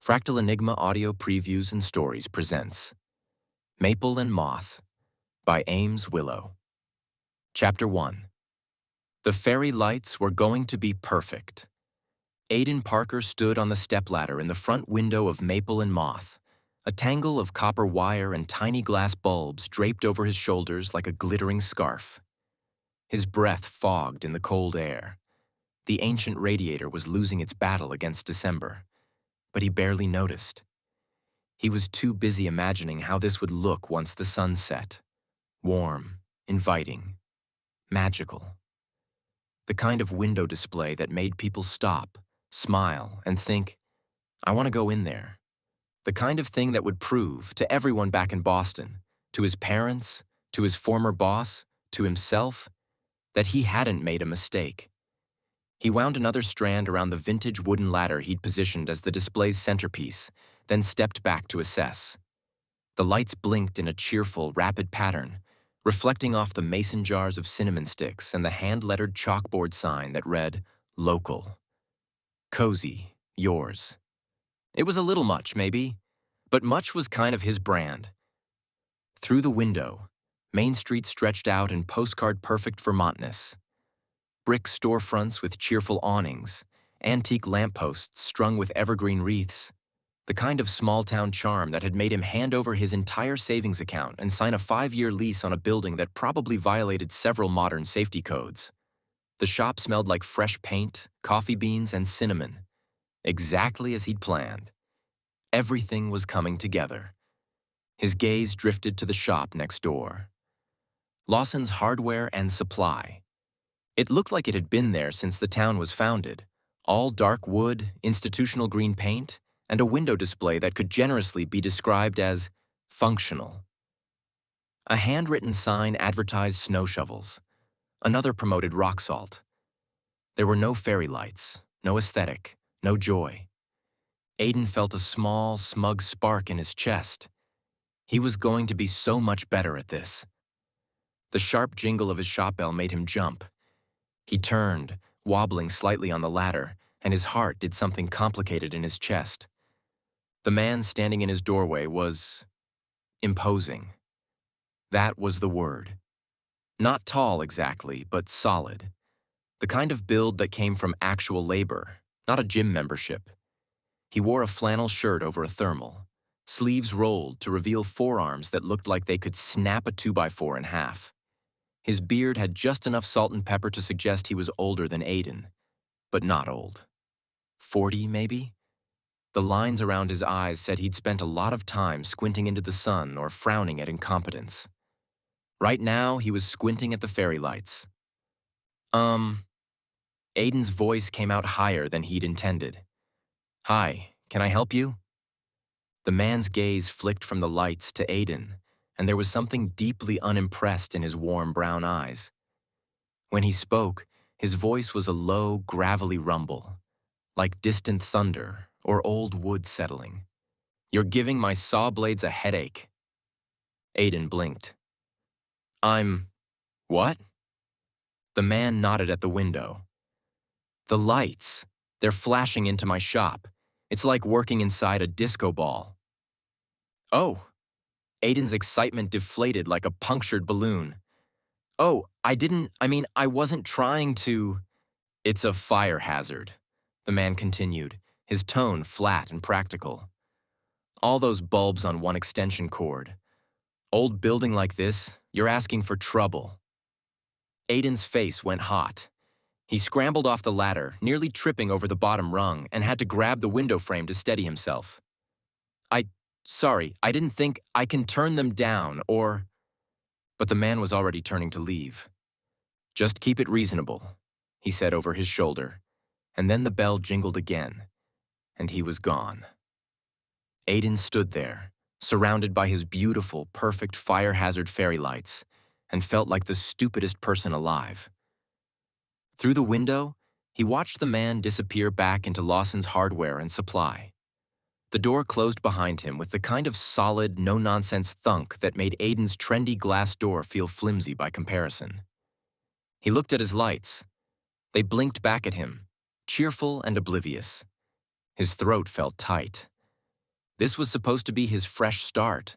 Fractal Enigma Audio Previews and Stories presents Maple and Moth by Ames Willow. Chapter 1. The fairy lights were going to be perfect. Aiden Parker stood on the stepladder in the front window of Maple and Moth, a tangle of copper wire and tiny glass bulbs draped over his shoulders like a glittering scarf. His breath fogged in the cold air. The ancient radiator was losing its battle against December, but he barely noticed. He was too busy imagining how this would look once the sun set. Warm, inviting, magical. The kind of window display that made people stop, smile, and think, I want to go in there. The kind of thing that would prove to everyone back in Boston, to his parents, to his former boss, to himself, that he hadn't made a mistake. He wound another strand around the vintage wooden ladder he'd positioned as the display's centerpiece, then stepped back to assess. The lights blinked in a cheerful, rapid pattern, reflecting off the mason jars of cinnamon sticks and the hand-lettered chalkboard sign that read, Local. Cozy, yours. It was a little much, maybe, but much was kind of his brand. Through the window, Main Street stretched out in postcard-perfect Vermontness. Brick storefronts with cheerful awnings, antique lampposts strung with evergreen wreaths, the kind of small-town charm that had made him hand over his entire savings account and sign a 5-year lease on a building that probably violated several modern safety codes. The shop smelled like fresh paint, coffee beans, and cinnamon, exactly as he'd planned. Everything was coming together. His gaze drifted to the shop next door. Lawson's Hardware and Supply. It looked like it had been there since the town was founded. All dark wood, institutional green paint, and a window display that could generously be described as functional. A handwritten sign advertised snow shovels. Another promoted rock salt. There were no fairy lights, no aesthetic, no joy. Aiden felt a small, smug spark in his chest. He was going to be so much better at this. The sharp jingle of his shop bell made him jump. He turned, wobbling slightly on the ladder, and his heart did something complicated in his chest. The man standing in his doorway was imposing. That was the word. Not tall exactly, but solid. The kind of build that came from actual labor, not a gym membership. He wore a flannel shirt over a thermal, sleeves rolled to reveal forearms that looked like they could snap a 2x4 in half. His beard had just enough salt and pepper to suggest he was older than Aiden, but not old. 40, maybe? The lines around his eyes said he'd spent a lot of time squinting into the sun or frowning at incompetence. Right now, he was squinting at the fairy lights. Aiden's voice came out higher than he'd intended. Hi, can I help you? The man's gaze flicked from the lights to Aiden, and there was something deeply unimpressed in his warm brown eyes. When he spoke, his voice was a low, gravelly rumble, like distant thunder or old wood settling. You're giving my saw blades a headache. Aiden blinked. What? The man nodded at the window. The lights, they're flashing into my shop. It's like working inside a disco ball. Oh. Aiden's excitement deflated like a punctured balloon. Oh, I wasn't trying to… It's a fire hazard, the man continued, his tone flat and practical. All those bulbs on one extension cord. Old building like this, you're asking for trouble. Aiden's face went hot. He scrambled off the ladder, nearly tripping over the bottom rung, and had to grab the window frame to steady himself. Sorry, I didn't think I can turn them down, or… But the man was already turning to leave. Just keep it reasonable, he said over his shoulder, and then the bell jingled again, and he was gone. Aiden stood there, surrounded by his beautiful, perfect fire hazard fairy lights, and felt like the stupidest person alive. Through the window, he watched the man disappear back into Lawson's Hardware and Supply. The door closed behind him with the kind of solid, no-nonsense thunk that made Aiden's trendy glass door feel flimsy by comparison. He looked at his lights. They blinked back at him, cheerful and oblivious. His throat felt tight. This was supposed to be his fresh start,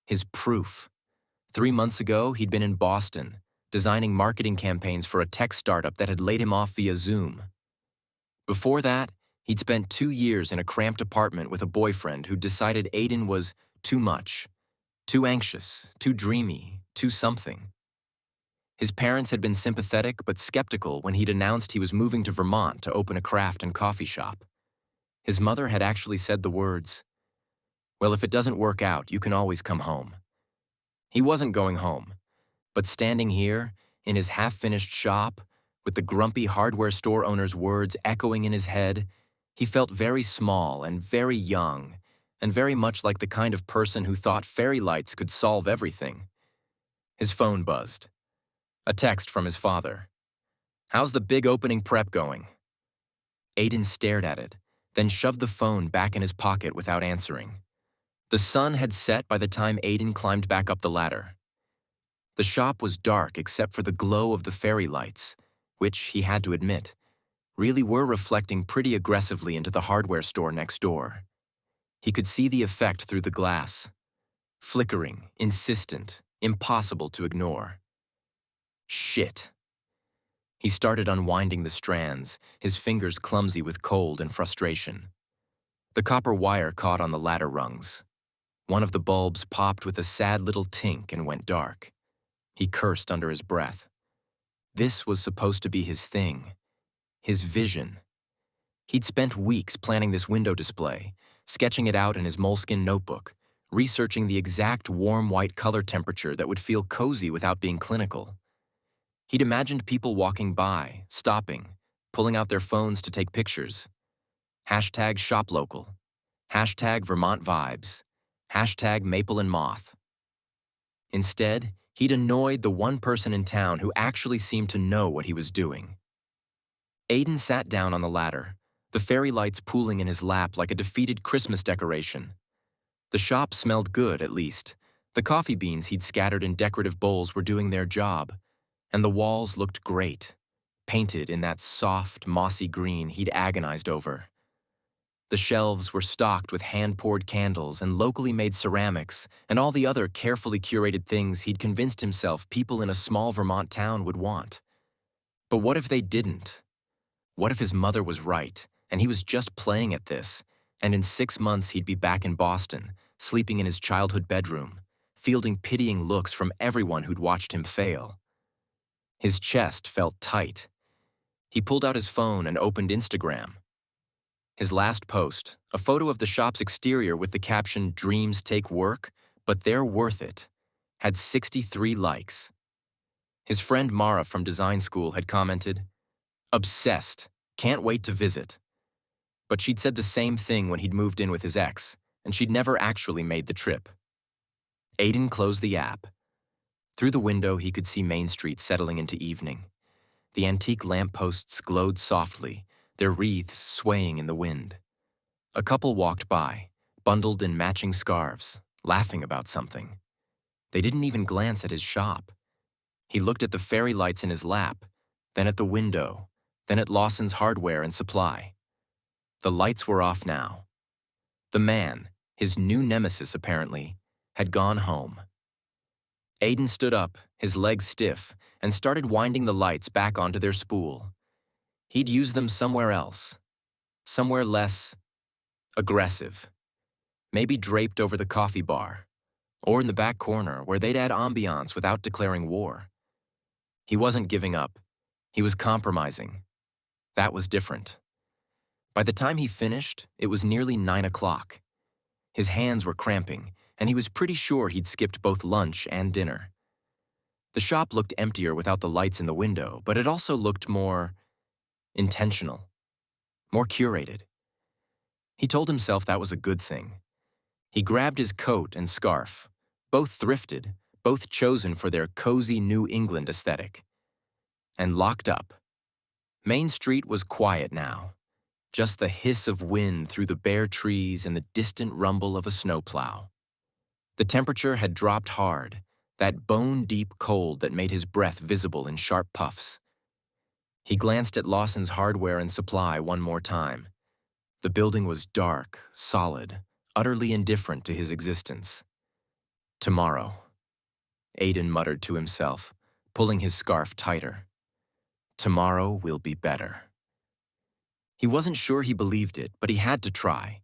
his proof. 3 months ago, he'd been in Boston, designing marketing campaigns for a tech startup that had laid him off via Zoom. Before that, he'd spent 2 years in a cramped apartment with a boyfriend who decided Aiden was too much, too anxious, too dreamy, too something. His parents had been sympathetic but skeptical when he'd announced he was moving to Vermont to open a craft and coffee shop. His mother had actually said the words, "Well, if it doesn't work out, you can always come home." He wasn't going home, but standing here, in his half-finished shop, with the grumpy hardware store owner's words echoing in his head, he felt very small and very young, and very much like the kind of person who thought fairy lights could solve everything. His phone buzzed. A text from his father. "How's the big opening prep going?" Aiden stared at it, then shoved the phone back in his pocket without answering. The sun had set by the time Aiden climbed back up the ladder. The shop was dark except for the glow of the fairy lights, which, he had to admit, really were reflecting pretty aggressively into the hardware store next door. He could see the effect through the glass. Flickering, insistent, impossible to ignore. Shit. He started unwinding the strands, his fingers clumsy with cold and frustration. The copper wire caught on the ladder rungs. One of the bulbs popped with a sad little tink and went dark. He cursed under his breath. This was supposed to be his thing, his vision. He'd spent weeks planning this window display, sketching it out in his moleskin notebook, researching the exact warm white color temperature that would feel cozy without being clinical. He'd imagined people walking by, stopping, pulling out their phones to take pictures. Hashtag #ShopLocal. Hashtag Vermont Vibes. Hashtag Maple and Moth. Instead, he'd annoyed the one person in town who actually seemed to know what he was doing. Aiden sat down on the ladder, the fairy lights pooling in his lap like a defeated Christmas decoration. The shop smelled good, at least. The coffee beans he'd scattered in decorative bowls were doing their job. And the walls looked great, painted in that soft, mossy green he'd agonized over. The shelves were stocked with hand-poured candles and locally made ceramics and all the other carefully curated things he'd convinced himself people in a small Vermont town would want. But what if they didn't? What if his mother was right, and he was just playing at this, and in 6 months he'd be back in Boston, sleeping in his childhood bedroom, fielding pitying looks from everyone who'd watched him fail? His chest felt tight. He pulled out his phone and opened Instagram. His last post, a photo of the shop's exterior with the caption, "Dreams take work, but they're worth it," had 63 likes. His friend Mara from design school had commented, "Obsessed, can't wait to visit." But she'd said the same thing when he'd moved in with his ex, and she'd never actually made the trip. Aiden closed the app. Through the window, he could see Main Street settling into evening. The antique lampposts glowed softly, their wreaths swaying in the wind. A couple walked by, bundled in matching scarves, laughing about something. They didn't even glance at his shop. He looked at the fairy lights in his lap, then at the window, then at Lawson's Hardware and Supply. The lights were off now. The man, his new nemesis apparently, had gone home. Aiden stood up, his legs stiff, and started winding the lights back onto their spool. He'd use them somewhere else. Somewhere less aggressive. Maybe draped over the coffee bar, or in the back corner where they'd add ambiance without declaring war. He wasn't giving up. He was compromising. That was different. By the time he finished, it was nearly 9 o'clock. His hands were cramping, and he was pretty sure he'd skipped both lunch and dinner. The shop looked emptier without the lights in the window, but it also looked more intentional, more curated. He told himself that was a good thing. He grabbed his coat and scarf, both thrifted, both chosen for their cozy New England aesthetic, and locked up. Main Street was quiet now, just the hiss of wind through the bare trees and the distant rumble of a snowplow. The temperature had dropped hard, that bone-deep cold that made his breath visible in sharp puffs. He glanced at Lawson's Hardware and Supply one more time. The building was dark, solid, utterly indifferent to his existence. Tomorrow, Aiden muttered to himself, pulling his scarf tighter. Tomorrow will be better. He wasn't sure he believed it, but he had to try.